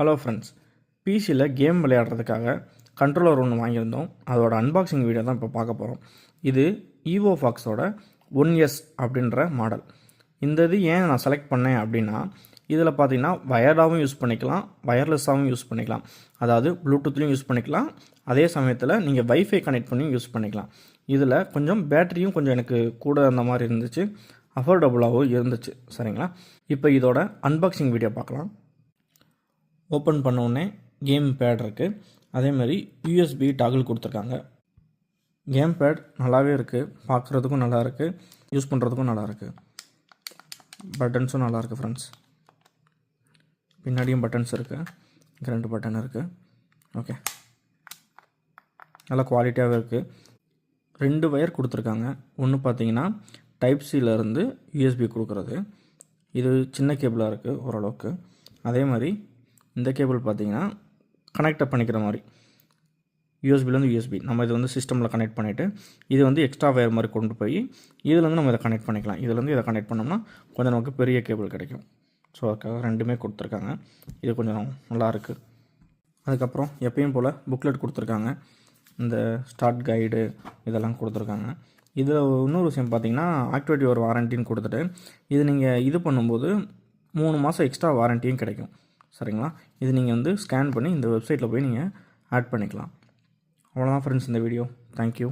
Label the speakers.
Speaker 1: Hello friends, பிசியில் game விளையாடுறதுக்காக controller ஒன்று வாங்கியிருந்தோம். அதோட அன்பாக்சிங் வீடியோ தான் இப்போ பார்க்க போகிறோம். இது ஈவோஃபாக்ஸோட 1S அப்படின்ற மாடல். இந்த இது ஏன் நான் செலக்ட் பண்ணேன் அப்படின்னா, இதில் பார்த்தீங்கன்னா வயர்டாகவும் யூஸ் பண்ணிக்கலாம், வயர்லெஸ்ஸாகவும் யூஸ் பண்ணிக்கலாம். அதாவது ப்ளூடூத்லேயும் யூஸ் பண்ணிக்கலாம், அதே சமயத்தில் நீங்கள் வைஃபை கனெக்ட் பண்ணியும் யூஸ் பண்ணிக்கலாம். இதில் கொஞ்சம் பேட்டரியும் கொஞ்சம் எனக்கு கூட அந்த மாதிரி இருந்துச்சு, அஃபோர்டபுளாகவும் இருந்துச்சு. சரிங்களா, இப்போ இதோட அன்பாக்சிங் வீடியோ பார்க்கலாம். ஓப்பன் பண்ண உடனே கேம் பேட் இருக்குது. அதேமாதிரி யூஎஸ்பி டாகிள் கொடுத்துருக்காங்க. கேம் பேட் நல்லாவே இருக்குது, பார்க்குறதுக்கும் நல்லா இருக்குது, யூஸ் பண்ணுறதுக்கும் நல்லா இருக்குது. பட்டன்ஸும் நல்லாயிருக்கு ஃப்ரெண்ட்ஸ். பின்னாடியும் பட்டன்ஸ் இருக்குது, இங்கே 2 பட்டன் இருக்குது. ஓகே, நல்லா குவாலிட்டியாகவே இருக்குது. 2 வயர் கொடுத்துருக்காங்க. ஒன்று பார்த்தீங்கன்னா டைப் சியிலேருந்து யூஎஸ்பி கொடுக்குறது. இது சின்ன கேபிளாக இருக்குது ஓரளவுக்கு. அதே மாதிரி இந்த கேபிள் பார்த்தீங்கன்னா கனெக்டை பண்ணிக்கிற மாதிரி, யூஎஸ்பிலேருந்து யூஎஸ்பி நம்ம இது வந்து சிஸ்டமில் கனெக்ட் பண்ணிவிட்டு, இது வந்து எக்ஸ்ட்ரா வயர் மாதிரி கொண்டு போய் இதுலேருந்து நம்ம இதை கனெக்ட் பண்ணிக்கலாம். இதுலேருந்து இதை கனெக்ட் பண்ணோம்னா கொஞ்சம் நமக்கு பெரிய கேபிள் கிடைக்கும். ஸோ அதுக்காக 2மே கொடுத்துருக்காங்க. இது கொஞ்சம் நல்லாயிருக்கு. அதுக்கப்புறம் எப்பயும் போல் புக்லெட் கொடுத்துருக்காங்க, இந்த ஸ்டார்ட் கைடு இதெல்லாம் கொடுத்துருக்காங்க. இதில் இன்னொரு விஷயம் பார்த்தீங்கன்னா ஆக்டிவேட் யுவர் வாரண்டின்னு கொடுத்துட்டு, இது நீங்கள் இது பண்ணும்போது 3 மாதம் எக்ஸ்ட்ரா வாரண்டியும் கிடைக்கும். சரிங்களா, இது நீங்கள் வந்து ஸ்கேன் பண்ணி இந்த வெப்சைட்டில் போய் நீங்கள் ஆட் பண்ணிக்கலாம். அவ்வளோதான் ஃப்ரெண்ட்ஸ் இந்த வீடியோ. தேங்க்யூ.